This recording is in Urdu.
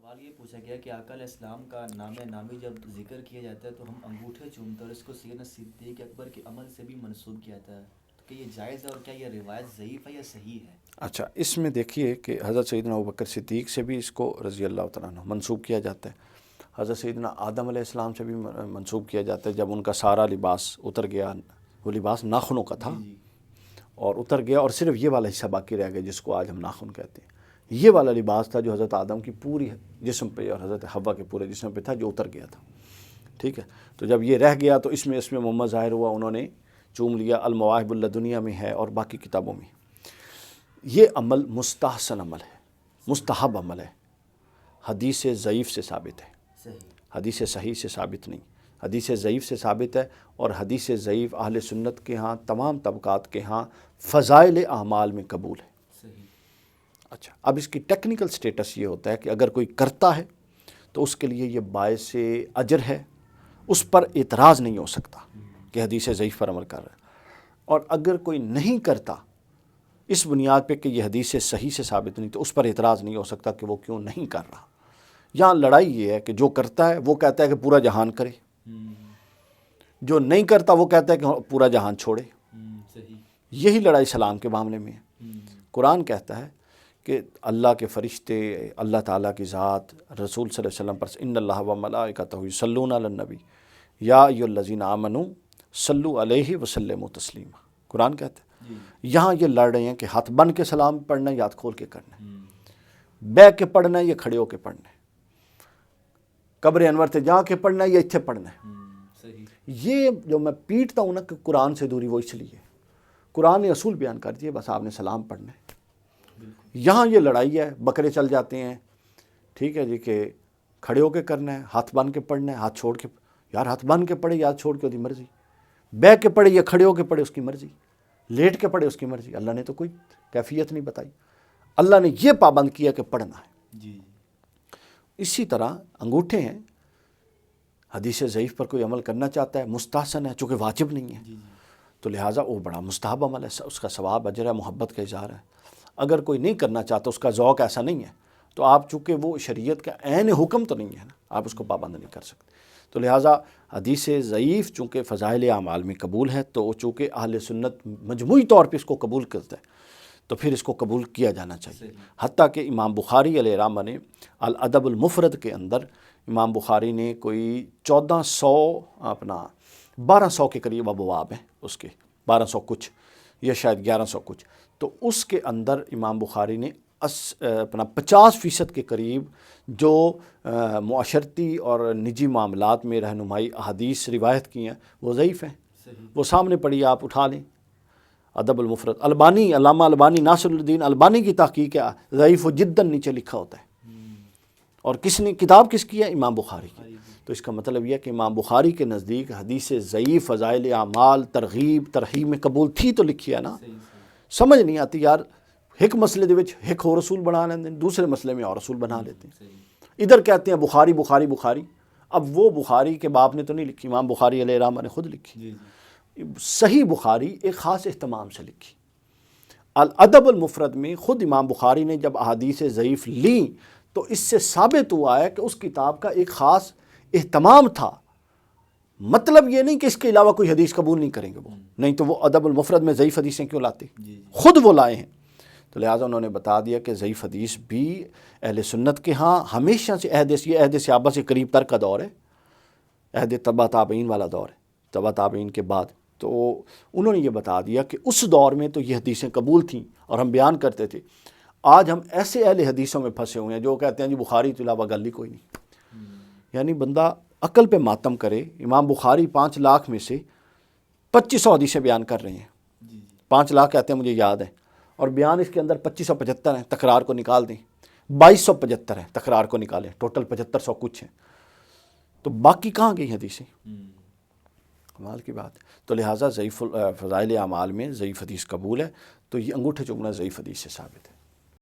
سوال یہ پوچھا گیا کہ آقا علیہ السلام کا نام نامی جب ذکر کیا جاتا ہے تو ہم انگوٹھے چومتے ہیں اور اس کو سیدنا صدیق اکبر کے عمل سے بھی منسوب کیا جاتا ہے، تو کیا یہ جائز ہے اور کیا یہ روایت ضعیف ہے یا صحیح ہے؟ اچھا، اس میں دیکھیے کہ حضرت سیدنا ابوبکر صدیق سے بھی اس کو رضی اللہ تعالیٰ عنہ منسوب کیا جاتا ہے، حضرت سیدنا آدم علیہ السلام سے بھی منسوب کیا جاتا ہے۔ جب ان کا سارا لباس اتر گیا، وہ لباس ناخنوں کا تھا جی اور اتر گیا، اور صرف یہ والا حصہ باقی رہ گیا جس کو آج ہم ناخن کہتے ہیں۔ یہ والا لباس تھا جو حضرت آدم کی پوری جسم پہ اور حضرت حوا کے پورے جسم پہ تھا، جو اتر گیا تھا، ٹھیک ہے۔ تو جب یہ رہ گیا تو اس میں محمد ظاہر ہوا، انہوں نے چوم لیا، المواہب اللدنیہ میں ہے اور باقی کتابوں میں۔ یہ عمل مستحسن عمل ہے، مستحب عمل ہے، حدیث ضعیف سے ثابت ہے، صحیح۔ حدیث صحیح سے ثابت نہیں، حدیث ضعیف سے ثابت ہے۔ اور حدیث ضعیف اہل سنت کے ہاں، تمام طبقات کے ہاں فضائل اعمال میں قبول ہے۔ صحیح۔ اچھا، اب اس کی ٹیکنیکل سٹیٹس یہ ہوتا ہے کہ اگر کوئی کرتا ہے تو اس کے لیے یہ باعث اجر ہے، اس پر اعتراض نہیں ہو سکتا کہ حدیث ضعیف پر عمل کر رہا ہے۔ اور اگر کوئی نہیں کرتا اس بنیاد پہ کہ یہ حدیث صحیح سے ثابت نہیں، تو اس پر اعتراض نہیں ہو سکتا کہ وہ کیوں نہیں کر رہا۔ یہاں لڑائی یہ ہے کہ جو کرتا ہے وہ کہتا ہے کہ پورا جہان کرے، جو نہیں کرتا وہ کہتا ہے کہ پورا جہان چھوڑے۔ صحیح۔ یہی لڑائی سلام کے معاملے میں ہے۔ قرآن کہتا ہے کہ اللہ کے فرشتے، اللہ تعالیٰ کی ذات، رسول صلی اللہ علیہ وسلم پر ان اللہ و ملائکتہ یصلون علی النبی یا ایھا الذین آمنوا صلوا علیہ وسلموا تسلیما۔ قرآن کہتا ہے یہاں یہ لڑ رہے ہیں کہ ہاتھ بن کے سلام پڑھنا ہے یا ہاتھ کھول کے کرنا ہے، بیٹھ کے پڑھنا ہے یا کھڑے ہو کے پڑھنا ہے، قبر انور تے جا کے پڑھنا ہے یا اتھے پڑھنا ہے۔ صحیح۔ یہ جو میں پیٹتا ہوں نا کہ قرآن سے دوری، وہ اس لیے قرآن نے اصول بیان کر دیے، بس آپ نے سلام پڑھنا ہے۔ یہاں یہ لڑائی ہے، بکرے چل جاتے ہیں، ٹھیک ہے جی، کہ کھڑے ہو کے کرنا ہے، ہاتھ بن کے پڑھنا ہے، ہاتھ چھوڑ کے، یار ہاتھ بن کے پڑھے یا ہاتھ چھوڑ کے اس کی مرضی، بیٹھ کے پڑھے یا کھڑے ہو کے پڑھے اس کی مرضی، لیٹ کے پڑھے اس کی مرضی۔ اللہ نے تو کوئی کیفیت نہیں بتائی، اللہ نے یہ پابند کیا کہ پڑھنا ہے۔ جی۔ اسی طرح انگوٹھے ہیں، حدیث ضعیف پر کوئی عمل کرنا چاہتا ہے، مستحسن ہے چونکہ واجب نہیں ہے، تو لہٰذا وہ بڑا مستحب عمل ہے، اس کا ثواب اجر ہے، محبت کا اظہار ہے۔ اگر کوئی نہیں کرنا چاہتا، اس کا ذوق ایسا نہیں ہے، تو آپ چونکہ وہ شریعت کا عین حکم تو نہیں ہے نا، آپ اس کو پابند نہیں کر سکتے۔ تو لہٰذا حدیث ضعیف چونکہ فضائل اعمال میں قبول ہے، تو چونکہ اہل سنت مجموعی طور پہ اس کو قبول کرتا ہے، تو پھر اس کو قبول کیا جانا چاہیے۔ حتیٰ کہ امام بخاری علیہ رحمہ نے الادب المفرد کے اندر، امام بخاری نے کوئی 1200 کے قریب ابواب ہیں اس کے، 1200 کچھ یا شاید 1100 کچھ، تو اس کے اندر امام بخاری نے 50% کے قریب جو معاشرتی اور نجی معاملات میں رہنمائی احادیث روایت کی ہیں وہ ضعیف ہیں۔ وہ سامنے پڑھی، آپ اٹھا لیں، ادب المفرد، البانی، علامہ البانی، ناصر الدین البانی کی تحقیق ہے، ضعیف و جداً نیچے لکھا ہوتا ہے۔ اور کس نے کتاب کس کی ہے؟ امام بخاری کی۔ تو اس کا مطلب یہ ہے کہ امام بخاری کے نزدیک حدیث ضعیف فضائل اعمال ترغیب ترہیب میں قبول تھی تو لکھی ہے نا۔ سمجھ نہیں آتی یار، ایک مسئلے دے وچ ایک اور رسول بنا لیتے ہیں، دوسرے مسئلے میں اور رسول بنا لیتے ہیں، ادھر کہتے ہیں بخاری بخاری بخاری، اب وہ بخاری کے باپ نے تو نہیں لکھی، امام بخاری علیہ رحمہ نے خود لکھی۔ صحیح بخاری ایک خاص اہتمام سے لکھی۔ الادب المفرد میں خود امام بخاری نے جب احادیث ضعیف لیں تو اس سے ثابت ہوا ہے کہ اس کتاب کا ایک خاص اہتمام تھا۔ مطلب یہ نہیں کہ اس کے علاوہ کوئی حدیث قبول نہیں کریں گے وہ، نہیں تو وہ ادب المفرد میں ضعیف حدیثیں کیوں لاتے؟ خود وہ لائے ہیں۔ تو لہٰذا انہوں نے بتا دیا کہ ضعیف حدیث بھی اہل سنت کے ہاں ہمیشہ سے یہ عہد صحابہ سے قریب تر کا دور ہے، عہد تبع تابعین والا دور ہے، تبع تابعین کے بعد، تو انہوں نے یہ بتا دیا کہ اس دور میں تو یہ حدیثیں قبول تھیں اور ہم بیان کرتے تھے۔ آج ہم ایسے اہل حدیثوں میں پھنسے ہوئے ہیں جو کہتے ہیں جی بخاری کے علاوہ گل ہی کوئی نہیں۔ یعنی بندہ عقل پہ ماتم کرے، امام بخاری 5 لاکھ میں سے 2500 حدیثیں بیان کر رہے ہیں، 5 لاکھ کہتے ہیں مجھے یاد ہے، اور بیان اس کے اندر 2575 ہیں، تکرار کو نکال دیں، 2275 ہیں، تکرار کو نکالیں، ٹوٹل 7500 کچھ ہیں، تو باقی کہاں گئی حدیثیں؟ کمال کی بات ہے۔ تو لہٰذا ضعیف فضائل اعمال میں ضعیف حدیث قبول ہے، تو یہ انگوٹھے چومنا ضعیف حدیث سے ثابت ہے۔